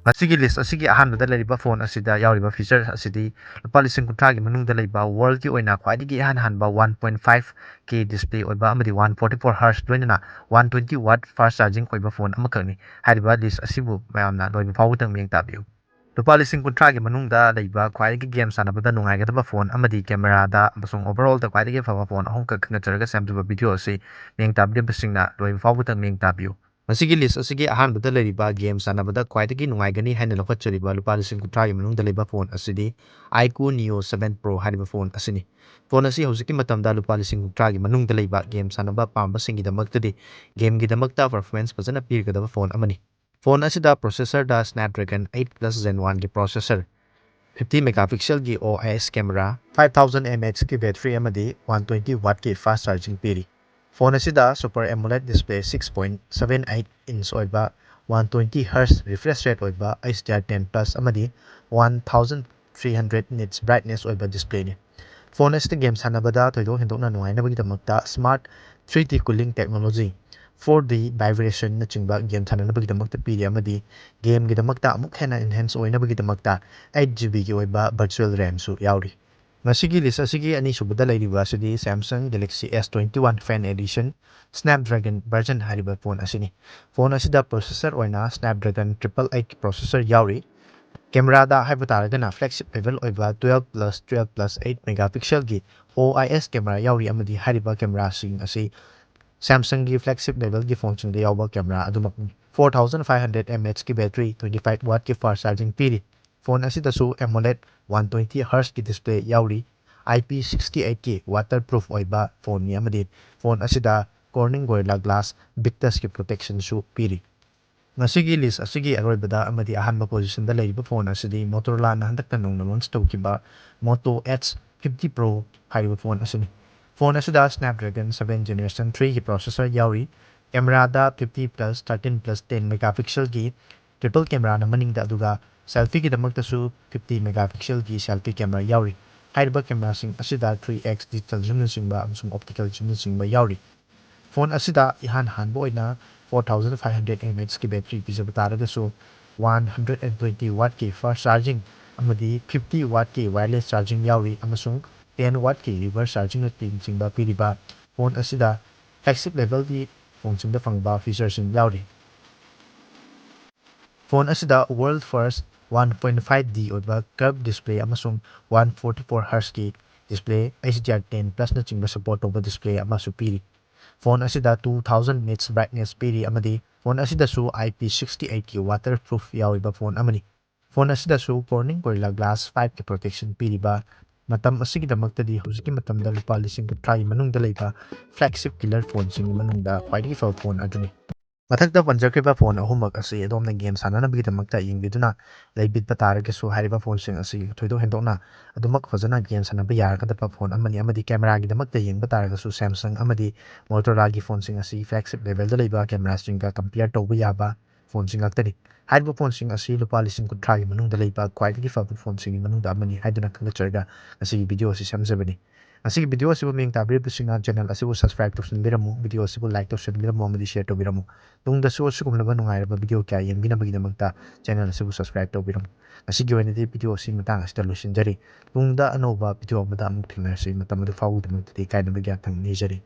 ꯃꯁꯤꯒꯤ ꯂꯤꯁ ꯑꯁꯤꯒꯤ ꯑꯍꯥꯟꯕꯗ ꯂꯩꯔꯤꯕ ꯐꯣꯟ ꯑꯁꯤꯗ ꯌꯥꯎꯔꯤꯕ ꯐꯤꯆꯔ ꯑꯁꯤꯗꯤ ꯂꯨꯄꯥ 30,000ꯒꯤ ꯃꯅꯨꯡꯗ ꯂꯩꯕ ꯋꯥꯔꯜꯗꯒꯤ ꯑꯣꯏꯅ ꯈ꯭ꯋꯥꯏꯗꯒꯤ ꯏꯍꯥꯟ ꯍꯥꯟꯕ 1.5K ꯗꯤꯁꯄ꯭ꯂꯦ ꯑꯣꯏꯕ ꯑꯃꯗꯤ 144 ꯍꯔꯁ ꯂꯣꯏꯅꯅ 120 ꯋꯥꯠ ꯐꯥꯁꯠ ꯆꯥꯔꯖꯤꯡ ꯑꯣꯏꯕ ꯐꯣꯟ ꯑꯃꯈꯛꯅꯤ꯫ ꯍꯥꯏꯔꯤꯕ ꯂꯤꯁ ꯑꯁꯤꯕꯨ ꯃꯌꯥꯝꯅ ꯂꯣꯏꯕ ꯐꯥꯎꯕꯗꯪ ꯃꯤꯠꯌꯦꯡ ꯇꯥꯕꯤꯌꯨ꯫ ꯂꯨꯄꯥ 30,000ꯒꯤ ꯃꯅꯨꯡꯗ ꯂꯩꯕ ꯈ꯭ꯋꯥꯏꯗꯒꯤ ꯒꯦꯝ ꯁꯥꯟꯅꯕꯗ ꯅꯨꯡꯉꯥꯏꯒꯗꯕ ꯐꯣꯟ ꯑꯃꯗꯤ ꯀꯦꯃꯦꯔꯥꯗ ꯑꯃꯁꯨꯡ ꯑꯣꯚꯔꯑꯣꯜꯗ ꯈ꯭ꯋꯥꯏꯗꯒꯤ ꯐꯕ ꯐꯣꯟ ꯑꯍꯨꯝꯈꯛ ꯈꯟꯅꯖꯔꯒ ꯁꯦꯝꯖꯕ ꯚꯤꯗꯤꯑꯣ ꯑꯁꯤ ꯃꯤꯠꯌꯦꯡ ꯇꯥꯕꯤꯔꯤꯕꯁꯤꯡꯅ ꯂꯣꯏꯕ ꯐꯥꯎꯕꯗꯪ ꯃꯤꯠꯌꯦꯡ ꯇꯥꯕꯤꯌꯨ꯫ ꯃꯁꯤꯒꯤ ꯂꯤꯁ ꯑꯁꯤꯒꯤ ꯑꯍꯥꯟꯕꯗ ꯂꯩꯔꯤꯕ ꯒꯦꯝ ꯁꯥꯟꯅꯕꯗ ꯈ꯭ꯋꯥꯏꯗꯒꯤ ꯅꯨꯡꯉꯥꯏꯒꯅꯤ ꯍꯥꯏꯅ ꯂꯧꯈꯠꯆꯔꯤꯕ ꯂꯨꯄꯥ 30,000ꯒꯤ ꯃꯅꯨꯡꯗ ꯂꯩꯕ ꯐꯣꯟ ꯑꯁꯤꯗꯤ iQOO Neo 7 Pro ꯍꯥꯏꯔꯤꯕ ꯐꯣꯟ ꯑꯁꯤꯅꯤ꯫ ꯐꯣꯟ ꯑꯁꯤ ꯍꯧꯖꯤꯛꯀꯤ ꯃꯇꯝꯗ ꯂꯨꯄꯥ 30,000ꯒꯤ ꯃꯅꯨꯡꯗ ꯂꯩꯕ ꯒꯦꯝ ꯁꯥꯟꯅꯕ ꯄꯥꯝꯕꯁꯤꯡꯒꯤꯗꯃꯛꯇꯗꯤ ꯒꯦꯝꯒꯤꯗꯃꯛꯇ ꯄꯔꯐꯣꯔꯃꯦꯟꯁ ꯐꯖꯅ ꯄꯤꯒꯗꯕ ꯐꯣꯟ ꯑꯃꯅꯤ꯫ ꯐꯣꯟ ꯑꯁꯤꯗ ꯄ꯭ꯔꯣꯁꯦꯁꯔꯗ Snapdragon 8 Plus Gen 1ꯒꯤ ꯄ꯭ꯔꯣꯁꯦꯁꯔ, 50 megapixelꯒꯤ OIS ꯀꯦꯃꯦꯔꯥ, 5000 mAhꯀꯤ ꯕꯦꯇꯔꯤ ꯑꯃꯗꯤ 120 ꯋꯥꯠꯀꯤ ꯐꯥꯁꯠ ꯆꯥꯔꯖꯤꯡ ꯄꯤꯔꯤ꯫ ꯐꯣꯟ ꯑꯁꯤꯗ ꯁꯨꯄꯔ AMOLED ꯗꯤꯁꯄ꯭ꯂꯦ 6.78 ꯏꯟꯆ ꯑꯣꯏꯕ 120 Hz ꯔꯤꯐ꯭ꯔꯦꯁ ꯔꯦꯠ ꯑꯣꯏꯕ HDR10 Plus ꯑꯃꯗꯤ 1300 nits ꯕ꯭ꯔꯥꯏꯠꯅꯦꯁ ꯑꯣꯏꯕ ꯗꯤꯁꯄ꯭ꯂꯦꯅꯤ꯫ ꯐꯣꯟ ꯑꯁꯤꯗ ꯒꯦꯝ ꯁꯥꯟꯅꯕꯗ ꯊꯣꯏꯗꯣꯛ ꯍꯦꯟꯗꯣꯛꯅ ꯅꯨꯡꯉꯥꯏꯅꯕꯒꯤꯗꯃꯛꯇ smart 3D cooling technology, 4D ꯚꯥꯏꯕ꯭ꯔꯦꯁꯟꯅꯆꯤꯡꯕ ꯒꯦꯝ ꯁꯥꯟꯅꯅꯕꯒꯤꯗꯃꯛꯇ ꯄꯤꯔꯤ ꯑꯃꯗꯤ ꯒꯦꯝꯒꯤꯗꯃꯛꯇ ꯑꯃꯨꯛ ꯍꯦꯟꯅꯏꯟꯍꯦꯟꯁ ꯑꯣꯏꯅꯕꯒꯤꯗꯃꯛꯇ 8GBꯒꯤ ꯑꯣꯏꯕ ꯚꯔꯆꯨꯑꯦꯜ ꯔꯦꯝꯁꯨ ꯌꯥꯎꯔꯤ꯫ ꯃꯁꯤꯒꯤ ꯂꯤꯁ ꯑꯁꯤꯒꯤ ꯑꯅꯤꯁꯨꯕꯗ ꯂꯩꯔꯤꯕ ꯑꯁꯤꯗꯤ Samsung Galaxy S21 Fan Edition Snapdragon version ꯍꯥꯏꯔꯤꯕ ꯐꯣꯟ ꯑꯁꯤꯅꯤ꯫ ꯐꯣꯟ ꯑꯁꯤꯗ ꯄ꯭ꯔꯣꯁꯦꯁꯔ ꯑꯣꯏꯅ Snapdragon 888ꯒꯤ ꯄ꯭ꯔꯣꯁꯦꯁꯔ ꯌꯥꯎꯔꯤ꯫ ꯀꯦꯃꯦꯔꯥꯗ ꯍꯥꯏꯕ ꯇꯥꯔꯒꯅ ꯐ꯭ꯂꯦꯒꯁꯤꯞ ꯂꯦꯚꯦꯜ ꯑꯣꯏꯕ 12+12+8 megapixelꯒꯤ OIS ꯀꯦꯃꯦꯔꯥ ꯌꯥꯎꯔꯤ ꯑꯃꯗꯤ ꯍꯥꯏꯔꯤꯕ ꯀꯦꯃꯦꯔꯥꯁꯤꯡ ꯑꯁꯤ ꯁꯦꯝꯁꯪꯒꯤ ꯐ꯭ꯂꯦꯒꯁꯤꯞ ꯂꯦꯚꯦꯜꯒꯤ ꯐꯣꯟꯁꯤꯡꯗ ꯌꯥꯎꯕ ꯀꯦꯃꯦꯔꯥ ꯑꯗꯨꯃꯛꯅꯤ꯫ 4500 mAhꯀꯤ ꯕꯦꯇꯔꯤ, 25 ꯋꯥꯠꯀꯤ ꯐꯥꯁꯠ ꯆꯥꯔꯖꯤꯡ ꯄꯤꯔꯤ꯫ ꯐꯣꯟ ꯑꯁꯤꯗꯁꯨ AMOLED 120 Hzꯀꯤ ꯗꯤꯁꯄ꯭ꯂꯦ ꯌꯥꯎꯔꯤ꯫ IP68ꯀꯤ ꯋꯥꯇꯔꯄ꯭ꯔꯨꯐ ꯑꯣꯏꯕ ꯐꯣꯟꯅꯤ ꯑꯃꯗꯤ ꯐꯣꯟ ꯑꯁꯤꯗ Corning Gorilla Glass Victusꯀꯤ ꯄ꯭ꯔꯣꯇꯦꯛꯁꯟꯁꯨ ꯄꯤꯔꯤ꯫ ꯃꯁꯤꯒꯤ ꯂꯤꯁ ꯑꯁꯤꯒꯤ ꯑꯔꯣꯏꯕꯗ ꯑꯃꯗꯤ ꯑꯍꯥꯟꯕ ꯄꯣꯖꯤꯁꯟꯗ ꯂꯩꯔꯤꯕ ꯐꯣꯟ ꯑꯁꯤꯗꯤ Motorolaꯅ ꯍꯟꯗꯛꯇ ꯅꯧꯅ ꯂꯣꯟꯆ ꯇꯧꯈꯤꯕ Moto H50 Pro ꯍꯥꯏꯔꯤꯕ ꯐꯣꯟ ꯑꯁꯤꯅꯤ꯫ ꯐꯣꯟ ꯑꯁꯤꯗ Snapdragon 7 Generation 3ꯒꯤ ꯄ꯭ꯔꯣꯁꯦꯁꯔ ꯌꯥꯎꯔꯤ꯫ ꯀꯦꯃꯦꯔꯥꯗ 50+13+10 megapixelꯒꯤ ꯇ꯭ꯔꯤꯄꯜ ꯀꯦꯃꯦꯔꯥꯅ ꯃꯅꯤꯡꯗ ꯑꯗꯨꯒ ꯁꯦꯜꯐꯤꯒꯤꯗꯃꯛꯇꯁꯨ 50 megapixelꯒꯤ ꯁꯦꯜꯐꯤ ꯀꯦꯃꯦꯔꯥ ꯌꯥꯎꯔꯤ꯫ ꯍꯥꯏꯔꯤꯕ ꯀꯦꯃꯦꯔꯥꯁꯤꯡ ꯑꯁꯤꯗ 3x ꯗꯤꯖꯤꯇꯦꯜ ꯖꯨꯝꯅꯆꯤꯡꯕ ꯑꯃꯁꯨꯡ ꯑꯣꯞꯇꯤꯀꯦꯜ ꯖꯨꯝꯅꯆꯤꯡꯕ ꯌꯥꯎꯔꯤ꯫ ꯐꯣꯟ ꯑꯁꯤꯗ ꯏꯍꯥꯟ ꯍꯥꯟꯕ ꯑꯣꯏꯅ 4500 mAhꯀꯤ ꯕꯦꯇꯔꯤ ꯄꯤꯖꯕ ꯇꯥꯔꯒꯁꯨ 120 ꯋꯥꯠꯀꯤ ꯐꯥꯁꯠ ꯆꯥꯔꯖꯤꯡ ꯑꯃꯗꯤ 50 ꯋꯥꯠꯀꯤ ꯋꯥꯌꯔꯂꯦꯁ ꯆꯥꯔꯖꯤꯡ ꯌꯥꯎꯔꯤ ꯑꯃꯁꯨꯡ 10 ꯋꯥꯠꯀꯤ ꯔꯤꯚꯔꯁ ꯆꯥꯔꯖꯤꯡꯅꯆꯤꯡꯕ ꯄꯤꯔꯤꯕ ꯐꯣꯟ ꯑꯁꯤꯗ ꯐ꯭ꯂꯦꯒꯁꯤꯞ ꯂꯦꯚꯦꯜꯒꯤ ꯐꯣꯟꯁꯤꯡꯗ ꯐꯪꯕ ꯐꯤꯆꯔꯁꯤꯡ ꯌꯥꯎꯔꯤ꯫ ꯐꯣꯟ ꯑꯁꯤꯗ ꯋꯥꯔꯜꯗ ꯐꯥꯔꯁꯠ 1.5D ꯑꯣꯏꯕ ꯀꯔꯚ ꯗꯤꯁꯄ꯭ꯂꯦ ꯑꯃꯁꯨꯡ 144 Hzꯀꯤ ꯗꯤꯁꯄ꯭ꯂꯦ HDR10 Plusꯅꯆꯤꯡꯕ ꯁꯄꯣꯔꯠ ꯇꯧꯕ ꯗꯤꯁꯄ꯭ꯂꯦ ꯑꯃꯁꯨ ꯄꯤꯔꯤ꯫ ꯐꯣꯟ ꯑꯁꯤꯗ 2000 nits ꯕ꯭ꯔꯥꯏꯠꯅꯦꯁ ꯄꯤꯔꯤ ꯑꯃꯗꯤ ꯐꯣꯟ ꯑꯁꯤꯗꯁꯨ IP68ꯀꯤ ꯋꯥꯇꯔꯄ꯭ꯔꯨꯐ ꯌꯥꯎꯔꯤꯕ ꯐꯣꯟ ꯑꯃꯅꯤ꯫ ꯐꯣꯟ ꯑꯁꯤꯗꯁꯨ Corning Gorilla Glass 5ꯀꯤ ꯄ꯭ꯔꯣꯇꯦꯛꯁꯟ ꯄꯤꯔꯤꯕ ꯃꯇꯝ ꯑꯁꯤꯒꯤꯗꯃꯛꯇꯗꯤ ꯍꯧꯖꯤꯛꯀꯤ ꯃꯇꯝꯗ ꯂꯨꯄꯥ 30,000ꯒꯤ ꯃꯅꯨꯡꯗ ꯂꯩꯕ ꯐ꯭ꯂꯦꯒꯁꯤꯞ ꯀꯤꯂꯔ ꯐꯣꯟꯁꯤꯡꯒꯤ ꯃꯅꯨꯡꯗ ꯈ꯭ꯋꯥꯏꯗꯒꯤ ꯐꯕ ꯐꯣꯟ ꯑꯗꯨꯅꯤ꯫ ꯃꯊꯛꯇ ꯄꯟꯖꯈ꯭ꯔꯤꯕ ꯐꯣꯟ ꯑꯍꯨꯝꯃꯛ ꯑꯁꯤ ꯑꯗꯣꯝꯅ ꯒꯦꯝ ꯁꯥꯟꯅꯅꯕꯒꯤꯗꯃꯛꯇ ꯌꯦꯡꯕꯤꯗꯨꯅ ꯂꯩꯕꯤꯕ ꯇꯥꯔꯒꯁꯨ ꯍꯥꯏꯔꯤꯕ ꯐꯣꯟꯁꯤꯡ ꯑꯁꯤ ꯊꯣꯏꯗꯣꯛ ꯍꯦꯟꯗꯣꯛꯅ ꯑꯗꯨꯃꯛ ꯐꯖꯅ ꯒꯦꯝ ꯁꯥꯟꯅꯕ ꯌꯥꯔꯒꯗꯕ ꯐꯣꯟ ꯑꯃꯅꯤ ꯑꯃꯗꯤ ꯀꯦꯃꯦꯔꯥꯒꯤꯗꯃꯛꯇ ꯌꯦꯡꯕ ꯇꯥꯔꯒꯁꯨ Samsung ꯑꯃꯗꯤ Motorolaꯒꯤ ꯐꯣꯟꯁꯤꯡ ꯑꯁꯤ ꯐ꯭ꯂꯦꯒꯁꯤꯞ ꯂꯦꯚꯦꯜꯗ ꯂꯩꯕ ꯀꯦꯃꯦꯔꯥꯁꯤꯡꯒ ꯀꯝꯄꯤꯌꯔ ꯇꯧꯕ ꯌꯥꯕ ꯐꯣꯟꯁꯤꯡ ꯉꯥꯛꯇꯅꯤ꯫ ꯍꯥꯏꯔꯤꯕ ꯐꯣꯟꯁꯤꯡ ꯑꯁꯤ ꯂꯨꯄꯥ 30,000ꯒꯤ ꯃꯅꯨꯡꯗ ꯂꯩꯕ ꯈ꯭ꯋꯥꯏꯗꯒꯤ ꯐꯕ ꯐꯣꯟꯁꯤꯡꯒꯤ ꯃꯅꯨꯡꯗ ꯑꯃꯅꯤ ꯍꯥꯏꯗꯨꯅ ꯈꯪꯖꯔꯒ ꯉꯁꯤꯒꯤ ꯚꯤꯗꯤꯑꯣ ꯑꯁꯤ ꯁꯦꯝꯖꯕꯅꯤ꯫ ꯉꯁꯤꯒꯤ ꯚꯤꯗꯤꯑꯣ ꯑꯁꯤꯕꯨ ꯃꯤꯠꯌꯦꯡ ꯇꯥꯕꯤꯔꯤꯕꯁꯤꯡꯅ ꯆꯦꯅꯦꯜ ꯑꯁꯤꯕꯨ ꯁꯕꯁꯀ꯭ꯔꯥꯏꯕ ꯇꯧꯁꯤꯟꯕꯤꯔꯝꯃꯨ, ꯚꯤꯗꯤꯑꯣ ꯑꯁꯤꯕꯨ ꯂꯥꯏꯛ ꯇꯧꯁꯤꯟꯕꯤꯔꯝꯃꯨ ꯑꯃꯗꯤ ꯁꯦꯌꯔ ꯇꯧꯕꯤꯔꯝꯃꯨ꯫ ꯇꯨꯡꯗꯁꯨ ꯑꯁꯤꯒꯨꯝꯂꯕ ꯅꯨꯡꯉꯥꯏꯔꯕ ꯚꯤꯗꯤꯑꯣ ꯀꯌꯥ ꯌꯦꯡꯕꯤꯅꯕꯒꯤꯗꯃꯛꯇ ꯆꯦꯅꯦꯜ ꯑꯁꯤꯕꯨ ꯁꯕꯁꯀ꯭ꯔꯥꯏꯕ ꯇꯧꯕꯤꯔꯝꯃꯨ꯫ ꯉꯁꯤꯒꯤ ꯑꯣꯏꯅꯗꯤ ꯚꯤꯗꯤꯑꯣ ꯑꯁꯤ ꯃꯇꯥꯡ ꯑꯁꯤꯗ ꯂꯣꯏꯁꯤꯟꯖꯔꯤ꯫ ꯇꯨꯡꯗ ꯑꯅꯧꯕ ꯚꯤꯗꯤꯑꯣ ꯑꯃꯗ ꯑꯃꯨꯛ ꯊꯦꯡꯅꯔꯁꯤ꯫ ꯃꯇꯝ ꯑꯗꯨ ꯐꯥꯎꯕꯒꯤꯗꯃꯛꯇꯗꯤ ꯀꯥꯏꯅꯕ ꯌꯥꯊꯪ ꯅꯤꯖꯔꯤ꯫